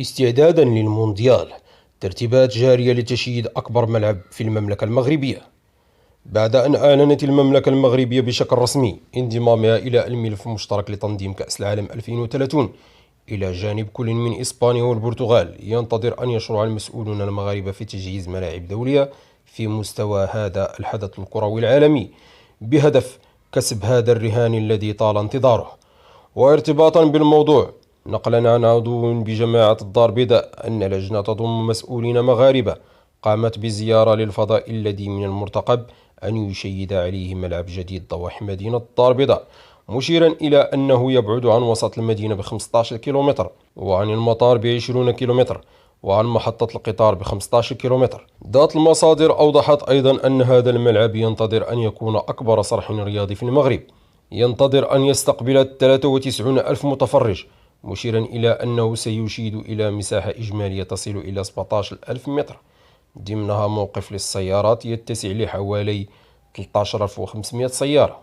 استعدادا للمونديال، ترتيبات جارية لتشييد أكبر ملعب في المملكة المغربية. بعد أن أعلنت المملكة المغربية بشكل رسمي انضمامها إلى الملف المشترك لتنظيم كأس العالم 2030 إلى جانب كل من إسبانيا والبرتغال، ينتظر أن يشرع المسؤولون المغاربة في تجهيز ملاعب دولية في مستوى هذا الحدث الكروي العالمي، بهدف كسب هذا الرهان الذي طال انتظاره. وارتباطا بالموضوع، نقلا عن عضو بجماعة الدار البيضاء أن لجنة تضم مسؤولين مغاربة قامت بزيارة للفضاء الذي من المرتقب أن يشيد عليه ملعب جديد ضواحي مدينة الدار البيضاء، مشيرا إلى أنه يبعد عن وسط المدينة ب 15 كيلومتر، وعن المطار ب 20 كيلومتر، وعن محطة القطار ب 15 كيلومتر. ذات المصادر أوضحت أيضا أن هذا الملعب ينتظر أن يكون أكبر صرح رياضي في المغرب، ينتظر أن يستقبل 93 ألف متفرج، مشيرا إلى أنه سيشيد إلى مساحة إجمالية تصل إلى 17 ألف متر، ضمنها موقف للسيارات يتسع لحوالي 13500 سيارة.